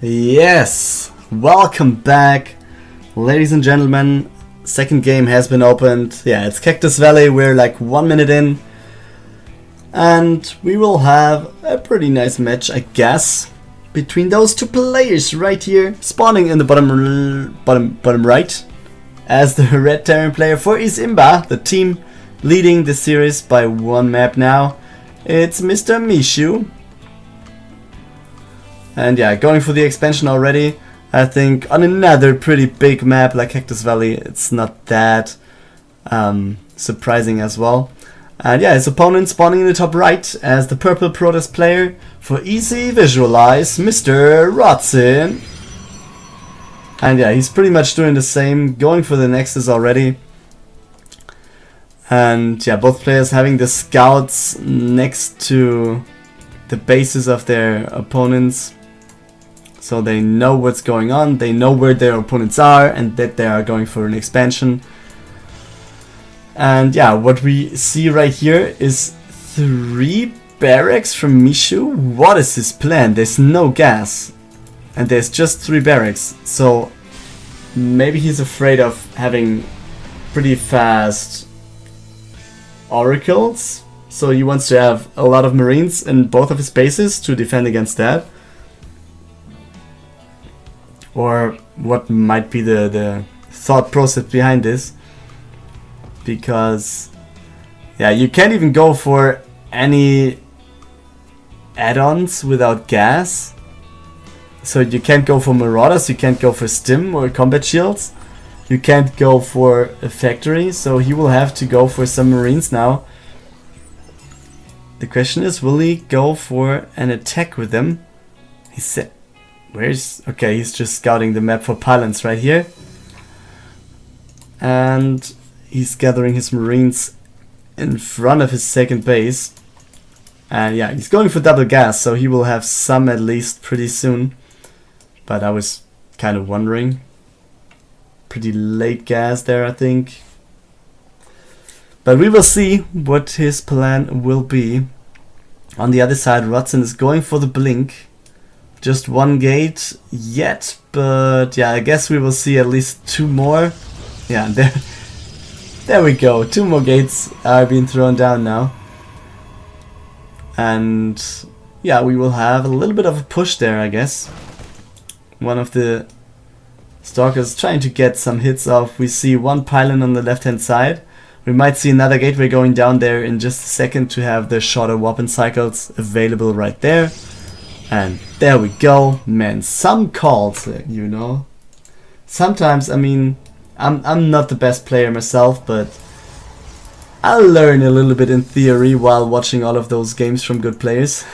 Yes, welcome back, ladies and gentlemen. Second game has been opened. Yeah, it's Cactus Valley. We're like 1 minute in, and we will have a pretty nice match, I guess, between those two players right here, spawning in the bottom right, as the red Terran player for isIMBA, the team leading the series by one map now. It's Mr. Miszu. And yeah, going for the expansion already. I think on another pretty big map like Cactus Valley, it's not that surprising as well. And yeah, his opponent spawning in the top right as the purple Protest player for easy visualize, Mr. Rodzyn. And yeah, he's pretty much doing the same, going for the Nexus already. And yeah, both players having the scouts next to the bases of their opponents. So they know what's going on, they know where their opponents are and that they are going for an expansion. And yeah, what we see right here is 3 barracks from Miszu. What is his plan? There's no gas and there's just 3 barracks. So maybe he's afraid of having pretty fast oracles. So he wants to have a lot of marines in both of his bases to defend against that. Or what might be the thought process behind this. Because yeah, you can't even go for any add-ons without gas. So you can't go for marauders, you can't go for stim or combat shields. You can't go for a factory, so he will have to go for some marines now. The question is, will he go for an attack with them? He said, okay, he's just scouting the map for pylons right here. And he's gathering his marines in front of his second base. And yeah, he's going for double gas, so he will have some at least pretty soon. But I was kind of wondering. Pretty late gas there, I think. But we will see what his plan will be. On the other side, Rodzyn is going for the blink. Just 1 gate yet, but yeah, I guess we will see at least 2 more. Yeah, there we go. 2 more gates are being thrown down now. And yeah, we will have a little bit of a push there, I guess. One of the Stalkers trying to get some hits off. We see 1 pylon on the left hand side. We might see another gateway going down there in just a second to have the shorter weapon cycles available right there. And there we go. Man, some calls, you know. Sometimes, I mean, I'm not the best player myself, but I'll learn a little bit in theory while watching all of those games from good players.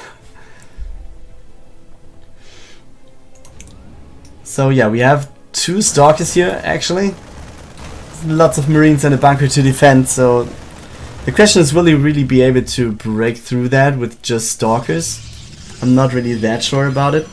So yeah, we have 2 Stalkers here, actually. Lots of Marines and a bunker to defend, so the question is, will he really be able to break through that with just Stalkers? I'm not really that sure about it.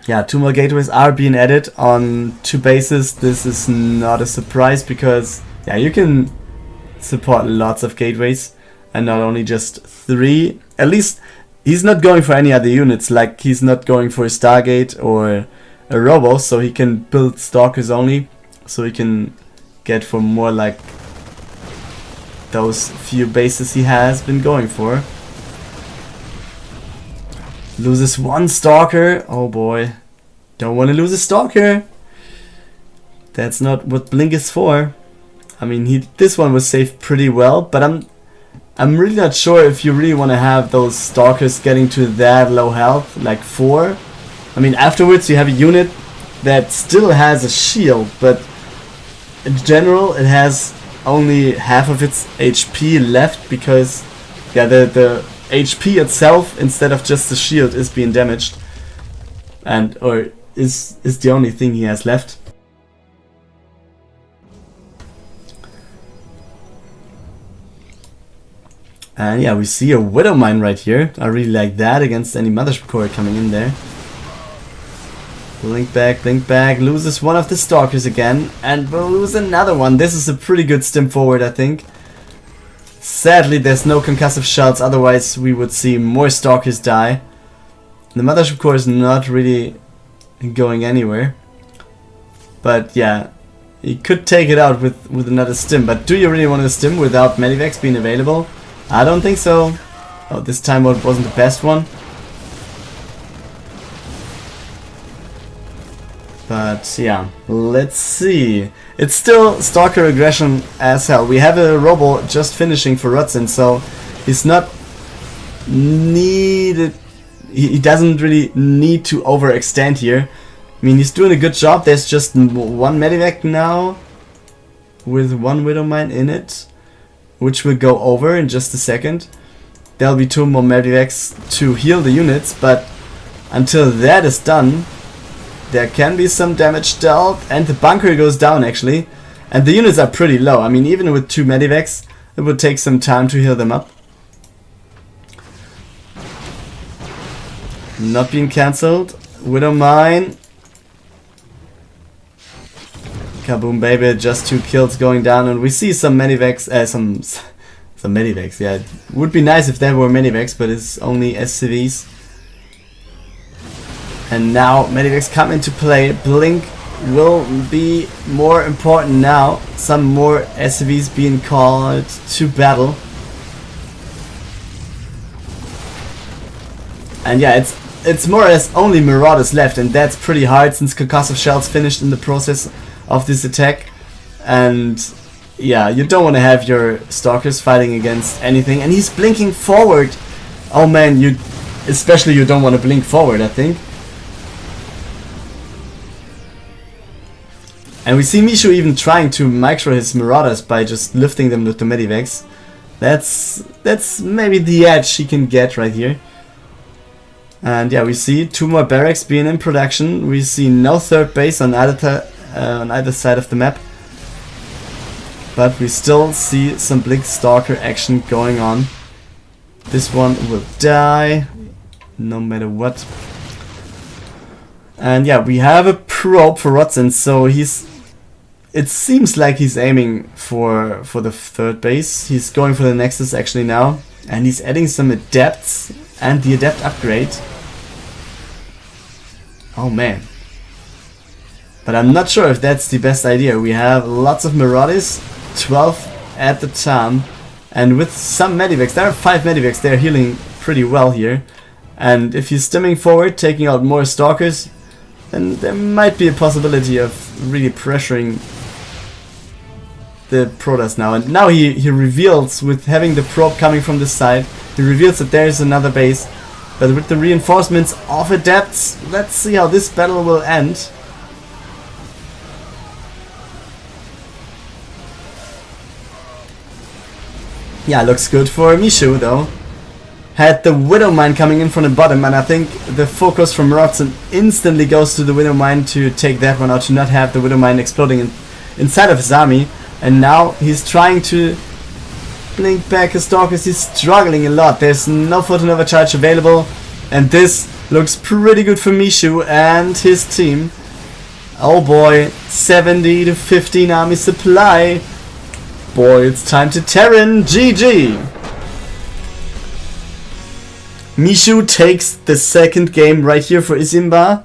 Yeah, 2 more gateways are being added on 2 bases. This is not a surprise because yeah, you can support lots of gateways and not only just 3. At least he's not going for any other units, like he's not going for a Stargate or a Robo, so he can build Stalkers only. So he can get for more like those few bases he has been going for. Loses 1 Stalker. Oh boy. Don't want to lose a Stalker. That's not what Blink is for. I mean, this one was saved pretty well, but I'm really not sure if you really want to have those Stalkers getting to that low health, like 4. I mean, afterwards you have a unit that still has a shield, but in general it has only half of its HP left because yeah, the HP itself instead of just the shield is being damaged, and or is the only thing he has left. And yeah, we see a Widow Mine right here. I really like that against any Mothership Core coming in there. blink back, loses one of the stalkers again, and we'll lose another one. This is a pretty good stim forward, I think. Sadly, there's no concussive shells, otherwise we would see more stalkers die. The mothership core is not really going anywhere. But yeah, he could take it out with another stim. But do you really want to stim without medivacs being available? I don't think so. Oh, this time mode wasn't the best one. But yeah, let's see. It's still stalker aggression as hell. We have a robo just finishing for Rodzyn, so he's not needed. He doesn't really need to overextend here. I mean, he's doing a good job. There's just one medivac now with one Widowmine in it, which will go over in just a second. There'll be 2 more medivacs to heal the units, but until that is done, there can be some damage dealt, and the bunker goes down actually. And the units are pretty low. I mean, even with 2 medivacs, it would take some time to heal them up. Not being cancelled. Widowmine. Kaboom baby, just 2 kills going down, and we see some medivacs, some medivacs, yeah. It would be nice if there were medivacs, but it's only SCVs. And now medivacs come into play. Blink will be more important now. Some more SCVs being called to battle. And yeah, it's more or less only Marauders left, and that's pretty hard since concussive shells finished in the process of this attack. And yeah, you don't want to have your stalkers fighting against anything. And he's blinking forward. Oh man, especially you don't want to blink forward, I think. And we see Miszu even trying to micro his Marauders by just lifting them with the medivacs. That's maybe the edge he can get right here. And yeah, we see 2 more barracks being in production. We see no 3rd base on either side of the map. But we still see some Blink Stalker action going on. This one will die, no matter what. And yeah, we have a probe for Rodzyn, so it seems like he's aiming for the 3rd base. He's going for the Nexus actually now. And he's adding some adepts and the adept upgrade. Oh man. But I'm not sure if that's the best idea. We have lots of Marauders, 12 at the time. And with some medivacs, there are 5 medivacs, they're healing pretty well here. And if he's stimming forward, taking out more stalkers, then there might be a possibility of really pressuring the Protoss now. And now he reveals, with having the probe coming from this side, he reveals that there is another base. But with the reinforcements of adepts, let's see how this battle will end. Yeah, looks good for Miszu though. Had the Widowmine coming in from the bottom, and I think the focus from Rodzyn instantly goes to the Widowmine to take that one out, to not have the Widowmine exploding inside of his army. And now he's trying to blink back his stalkers. He's struggling a lot. There's no Photonova charge available, and this looks pretty good for Miszu and his team. Oh boy, 70 to 15 army supply. Boy, it's time to Terran. GG. Miszu takes the 2nd game right here for isIMBA.